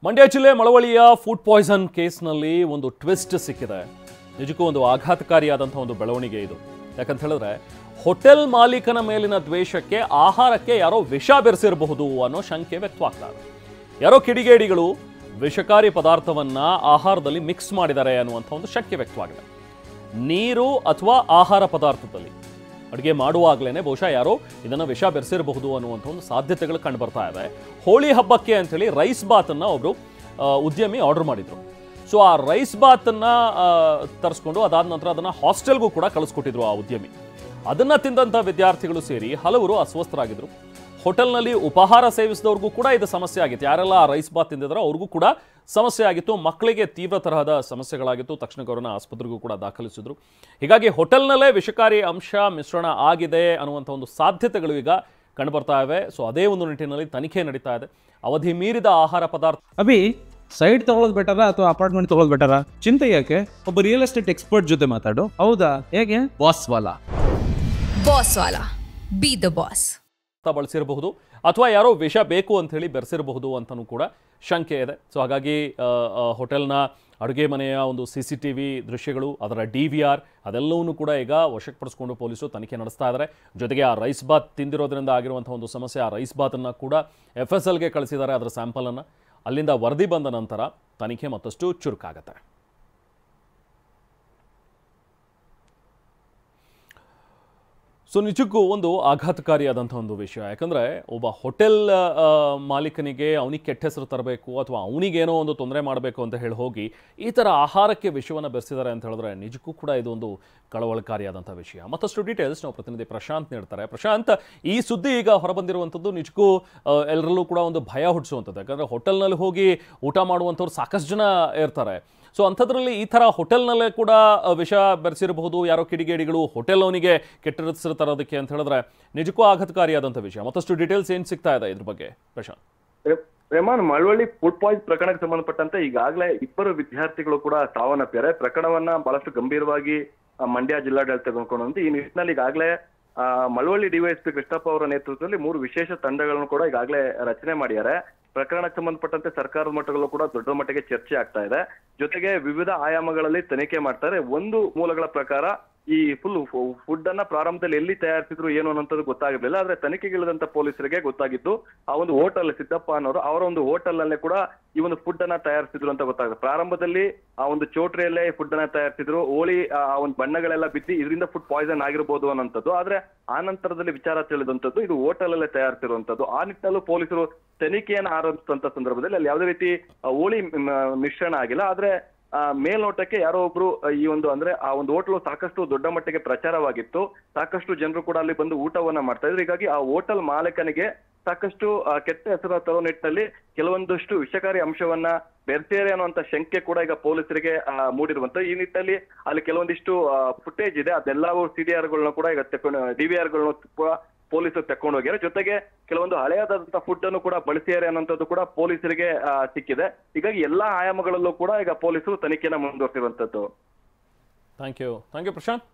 ಮಂಡ್ಯ ಜಿಲ್ಲೆ ಮಳವಳ್ಳಿಯ food poison ಕೇಸ್ನಲ್ಲಿ ಒಂದು ಟ್ವಿಸ್ಟ್ ಸಿಕ್ಕಿದೆ. ನಿಜಕ್ಕೂ ಒಂದು ಆಘಾತಕಾರಿಯಾದಂತಹ ಒಂದು ಬೆಳವಣಿಗೆ ಇದು. ಯಾಕಂತ ಹೇಳಿದ್ರೆ ಹೋಟೆಲ್ ಮಾಲೀಕನ ಮೇಲಿನ ದ್ವೇಷಕ್ಕೆ ಆಹಾರಕ್ಕೆ ಯಾರೋ ವಿಷ ಬೆರೆಸಿರಬಹುದು ಅನ್ನೋ ಶಂಕೆ ವ್ಯಕ್ತವಾಗ್ತಾ ಇದೆ. ಯಾರೋ ಕಿಡಿಗೇಡಿಗಳು ವಿಷಕಾರಿ ಪದಾರ್ಥವನ್ನ ಆಹಾರದಲ್ಲಿ ಮಿಕ್ಸ್ ಮಾಡಿದ್ದಾರೆ ಅನ್ನುವಂಥ ಒಂದು ಶಂಕೆ ವ್ಯಕ್ತವಾಗಿದೆ. ನೀರು ಅಥವಾ ಆಹಾರ ಪದಾರ್ಥದಲ್ಲಿ ಅಡುಗೆ ಮಾಡುವಾಗಲೇ ಬಹುಶಃ ಯಾರೋ ಇದನ್ನು ವಿಷ ಬೆರೆಸಿರಬಹುದು ಅನ್ನುವಂಥ ಒಂದು ಸಾಧ್ಯತೆಗಳು ಕಂಡು ಬರ್ತಾ ಇದೆ. ಹೋಳಿ ಹಬ್ಬಕ್ಕೆ ಅಂಥೇಳಿ ರೈಸ್ ಬಾತನ್ನು ಒಬ್ಬರು ಉದ್ಯಮಿ ಆರ್ಡರ್ ಮಾಡಿದ್ರು. ಸೊ ಆ ರೈಸ್ ಬಾತನ್ನು ತರಿಸ್ಕೊಂಡು ಅದಾದ ನಂತರ ಅದನ್ನು ಹಾಸ್ಟೆಲ್ಗೂ ಕೂಡ ಕಳಿಸ್ಕೊಟ್ಟಿದ್ರು ಆ ಉದ್ಯಮಿ. ಅದನ್ನು ತಿಂದಂಥ ವಿದ್ಯಾರ್ಥಿಗಳು ಸೇರಿ ಹಲವರು ಅಸ್ವಸ್ಥರಾಗಿದ್ದರು. ಹೋಟೆಲ್ನಲ್ಲಿ ಉಪಹಾರ ಸೇವಿಸಿದವ್ರಿಗೂ ಕೂಡ ಇದು ಸಮಸ್ಯೆ ಆಗಿತ್ತು. ಯಾರೆಲ್ಲ ಆ ರೈಸ್ ಬಾತ್ ತಿಂದಿದ್ರೋ ಅವ್ರಿಗೂ ಕೂಡ ಸಮಸ್ಯೆ ಆಗಿತ್ತು. ಮಕ್ಕಳಿಗೆ ತೀವ್ರ ತರಹದ ಸಮಸ್ಯೆಗಳಾಗಿತ್ತು. ತಕ್ಷಣಕ್ಕೆ ಅವರನ್ನು ಆಸ್ಪತ್ರೆಗೂ ಕೂಡ ದಾಖಲಿಸಿದ್ರು. ಹೀಗಾಗಿ ಹೋಟೆಲ್ನಲ್ಲೇ ವಿಷಕಾರಿ ಅಂಶ ಮಿಶ್ರಣ ಆಗಿದೆ ಅನ್ನುವಂಥ ಒಂದು ಸಾಧ್ಯತೆಗಳು ಈಗ ಕಂಡುಬರ್ತಾ ಇವೆ. ಸೊ ಅದೇ ಒಂದು ನಿಟ್ಟಿನಲ್ಲಿ ತನಿಖೆ ನಡೀತಾ ಇದೆ. ಅವಧಿ ಮೀರಿದ ಆಹಾರ ಪದಾರ್ಥ ಅಭಿ ಸೈಡ್ ತಗೊಳ್ಳೋದು ಬೆಟರಾ ಅಥವಾ ಅಪಾರ್ಟ್ಮೆಂಟ್ ತಗೊಳ್ಳೋದು ಬೆಟರಾ? ಚಿಂತೆ ಯಾಕೆ, ಒಬ್ಬ ರಿಯಲ್ ಎಸ್ಟೇಟ್ ಎಕ್ಸ್ಪರ್ಟ್ ಜೊತೆ ಮಾತಾಡು. ಹೌದಾ? ಹೇಗೆ? ಬಾಸ್ ವಾಲಾ ಬಿ ದ ಬಾಸ್ ಬಳಸಿರಬಹುದು ಅಥವಾ ಯಾರೋ ವಿಷ ಬೇಕು ಅಂತ ಹೇಳಿ ಬೆರೆಸಿರಬಹುದು ಅಂತಲೂ ಕೂಡ ಶಂಕೆ ಇದೆ. ಸೊ ಹಾಗಾಗಿ ಹೋಟೆಲ್ನ ಅಡುಗೆ ಮನೆಯ ಒಂದು CCTV ದೃಶ್ಯಗಳು, ಅದರ DVR ಅದೆಲ್ಲವನ್ನೂ ಕೂಡ ಈಗ ವಶಕ್ಪಡಿಸ್ಕೊಂಡು ಪೊಲೀಸರು ತನಿಖೆ ನಡೆಸ್ತಾ ಇದ್ದಾರೆ. ಜೊತೆಗೆ ಆ ರೈಸ್ ಬಾತ್ ತಿಂದಿರೋದ್ರಿಂದ ಆಗಿರುವಂಥ ಒಂದು ಸಮಸ್ಯೆ, ಆ ರೈಸ್ ಬಾತನ್ನು ಕೂಡ FSLಗೆ ಕಳಿಸಿದ್ದಾರೆ. ಅದರ ಸ್ಯಾಂಪಲನ್ನು ಅಲ್ಲಿಂದ ವರದಿ ಬಂದ ನಂತರ ತನಿಖೆ ಮತ್ತಷ್ಟು ಚುರುಕಾಗುತ್ತೆ. ಸೊ ನಿಜಕ್ಕೂ ಒಂದು ಆಘಾತಕಾರಿಯಾದಂಥ ಒಂದು ವಿಷಯ. ಯಾಕಂದರೆ ಒಬ್ಬ ಹೋಟೆಲ್ ಮಾಲೀಕನಿಗೆ ಅವನಿಗೆ ಕೆಟ್ಟ ಹೆಸರು ತರಬೇಕು ಅಥವಾ ಅವನಿಗೇನೋ ಒಂದು ತೊಂದರೆ ಮಾಡಬೇಕು ಅಂತ ಹೇಳಿ ಹೋಗಿ ಈ ಥರ ಆಹಾರಕ್ಕೆ ವಿಷವನ್ನು ಬೆರೆಸಿದ್ದಾರೆ ಅಂತ ಹೇಳಿದ್ರೆ ನಿಜಕ್ಕೂ ಕೂಡ ಇದೊಂದು ಕಳವಳಕಾರಿಯಾದಂಥ ವಿಷಯ. ಮತ್ತಷ್ಟು ಡೀಟೇಲ್ಸ್ ನಾವು ಪ್ರತಿನಿಧಿ ಪ್ರಶಾಂತ್ ನೀಡ್ತಾರೆ. ಪ್ರಶಾಂತ್, ಈ ಸುದ್ದಿ ಈಗ ಹೊರಬಂದಿರುವಂಥದ್ದು ನಿಜಕ್ಕೂ ಎಲ್ಲರಲ್ಲೂ ಕೂಡ ಒಂದು ಭಯ ಹುಟ್ಟಿಸುವಂಥದ್ದು. ಯಾಕಂದರೆ ಹೋಟೆಲ್ನಲ್ಲಿ ಹೋಗಿ ಊಟ ಮಾಡುವಂಥವ್ರು ಸಾಕಷ್ಟು ಜನ ಇರ್ತಾರೆ. ಸೊ ಅಂಥದ್ರಲ್ಲಿ ಈ ಥರ ಹೋಟೆಲ್ನಲ್ಲೇ ಕೂಡ ವಿಷ ಬೆರೆಸಿರಬಹುದು ಯಾರೋ ಕಿಡಿಗೇಡಿಗಳು ಹೋಟೆಲ್ ಅವನಿಗೆ ಕೆಟ್ಟ ಹೆಸರು ತರೋದಕ್ಕೆ ಅಂತ ಹೇಳಿದ್ರೆ ನಿಜಕ್ಕೂ ಆಘಾತಕಾರಿಯಾದಂಥ ವಿಷಯ. ಮತ್ತಷ್ಟು ಡೀಟೇಲ್ಸ್ ಏನು ಸಿಗ್ತಾ ಇದೆ ಇದ್ರ ಬಗ್ಗೆ ಪ್ರಶಾಂತ್? ರೆಹಮಾನ್, ಮಳವಳ್ಳಿ ಫುಡ್ ಪಾಯ್ಸನ್ ಪ್ರಕರಣಕ್ಕೆ ಸಂಬಂಧಪಟ್ಟಂತೆ ಈಗಾಗಲೇ ಇಬ್ಬರು ವಿದ್ಯಾರ್ಥಿಗಳು ಕೂಡ ಸಾವನ್ನಪ್ಪಿದ್ದಾರೆ. ಪ್ರಕರಣವನ್ನ ಬಹಳಷ್ಟು ಗಂಭೀರವಾಗಿ ಮಂಡ್ಯ ಜಿಲ್ಲಾಡಳಿತ ತೆಗೆದುಕೊಂಡು ಈ ನಿಟ್ಟಿನಲ್ಲಿ ಈಗಾಗಲೇ ಮಳವಳ್ಳಿ DYSP ಕೃಷ್ಣಪ್ಪ ಅವರ ನೇತೃತ್ವದಲ್ಲಿ 3 ವಿಶೇಷ ತಂಡಗಳನ್ನು ಕೂಡ ಈಗಾಗಲೇ ರಚನೆ ಮಾಡಿದ್ದಾರೆ. ಪ್ರಕರಣಕ್ಕೆ ಸಂಬಂಧಪಟ್ಟಂತೆ ಸರ್ಕಾರದ ಮಟ್ಟದಲ್ಲೂ ಕೂಡ ದೊಡ್ಡ ಮಟ್ಟಿಗೆ ಚರ್ಚೆ ಆಗ್ತಾ ಇದೆ. ಜೊತೆಗೆ ವಿವಿಧ ಆಯಾಮಗಳಲ್ಲಿ ತನಿಖೆ ಮಾಡ್ತಾರೆ. ಒಂದು ಮೂಲಗಳ ಪ್ರಕಾರ ಈ ಫುಡ್ ಅನ್ನ ಪ್ರಾರಂಭದಲ್ಲಿ ಎಲ್ಲಿ ತಯಾರಿಸಿದ್ರು ಏನು ಅನ್ನೋದು ಗೊತ್ತಾಗಿರ್ಲಿಲ್ಲ. ಆದ್ರೆ ತನಿಖೆಗಿಳಿದಂತ ಪೊಲೀಸರಿಗೆ ಗೊತ್ತಾಗಿದ್ದು ಆ ಒಂದು ಹೋಟೆಲ್ ಸಿದ್ದಪ್ಪ ಅನ್ನೋರು ಅವರ ಒಂದು ಹೋಟೆಲ್ ಅಲ್ಲೇ ಕೂಡ ಈ ಒಂದು ಫುಡ್ ಅನ್ನ ತಯಾರಿಸಿದ್ರು ಅಂತ ಗೊತ್ತಾಗಿದೆ. ಪ್ರಾರಂಭದಲ್ಲಿ ಆ ಒಂದು ಚೋಟ್ರಿಯಲ್ಲೇ ಫುಡ್ ಅನ್ನ ತಯಾರಿಸಿದ್ರು. ಹೋಳಿ ಆ ಒಂದು ಬಣ್ಣಗಳೆಲ್ಲ ಬಿದ್ದು ಇದರಿಂದ ಫುಡ್ ಪಾಯ್ಸನ್ ಆಗಿರ್ಬೋದು ಅನ್ನೋಂಥದ್ದು. ಆದ್ರೆ ಆ ನಂತರದಲ್ಲಿ ವಿಚಾರ ತಿಳಿದಂಥದ್ದು ಇದು ಹೋಟೆಲ್ ಅಲ್ಲೇ ತಯಾರಿಸಿರುವಂತದ್ದು. ಆ ನಿಟ್ಟಿನಲ್ಲೂ ಪೊಲೀಸರು ತನಿಖೆಯನ್ನು ಆರಂಭಿಸಿದಂತ ಸಂದರ್ಭದಲ್ಲಿ ಅಲ್ಲಿ ಯಾವುದೇ ರೀತಿ ಹೋಳಿ ಮಿಶ್ರಣ ಆಗಿಲ್ಲ. ಆದ್ರೆ ಮೇಲ್ನೋಟಕ್ಕೆ ಯಾರೋ ಒಬ್ರು ಈ ಒಂದು ಅಂದ್ರೆ ಆ ಒಂದು ಹೋಟೆಲ್ ಸಾಕಷ್ಟು ದೊಡ್ಡ ಮಟ್ಟಿಗೆ ಪ್ರಚಾರವಾಗಿತ್ತು. ಸಾಕಷ್ಟು ಜನರು ಕೂಡ ಅಲ್ಲಿ ಬಂದು ಊಟವನ್ನ ಮಾಡ್ತಾ ಇದ್ರು. ಹೀಗಾಗಿ ಆ ಹೋಟೆಲ್ ಮಾಲೀಕನಿಗೆ ಸಾಕಷ್ಟು ಕೆಟ್ಟ ಹೆಸರು ತರೋ ನಿಟ್ಟಿನಲ್ಲಿ ಕೆಲವೊಂದಷ್ಟು ವಿಷಕಾರಿ ಅಂಶವನ್ನ ಬೆರೆಸಿದ್ದಾರೆ ಅನ್ನುವಂತ ಶಂಕೆ ಕೂಡ ಈಗ ಪೊಲೀಸರಿಗೆ ಮೂಡಿರುವಂತ. ಈ ನಿಟ್ಟಿನಲ್ಲಿ ಅಲ್ಲಿ ಕೆಲವೊಂದಿಷ್ಟು ಫುಟೇಜ್ ಇದೆ. ಅದೆಲ್ಲವೂ CDRಗಳನ್ನ ಕೂಡ ಈಗ DVRಗಳನ್ನ ಕೂಡ ಪೊಲೀಸರು ತಕೊಂಡು ಹೋಗ್ಯಾರ. ಜೊತೆಗೆ ಕೆಲವೊಂದು ಹಳೆಯದಾದಂತಹ ಫುಡ್ ಅನ್ನು ಕೂಡ ಬಳಸಿದ್ದಾರೆ ಅನ್ನೋಂಥದ್ದು ಕೂಡ ಪೊಲೀಸರಿಗೆ ಸಿಕ್ಕಿದೆ. ಹೀಗಾಗಿ ಎಲ್ಲಾ ಆಯಾಮಗಳಲ್ಲೂ ಕೂಡ ಈಗ ಪೊಲೀಸರು ತನಿಖೆನ ಮುಂದುವರೆಸಿರುವಂತದ್ದು. Thank you Prashant.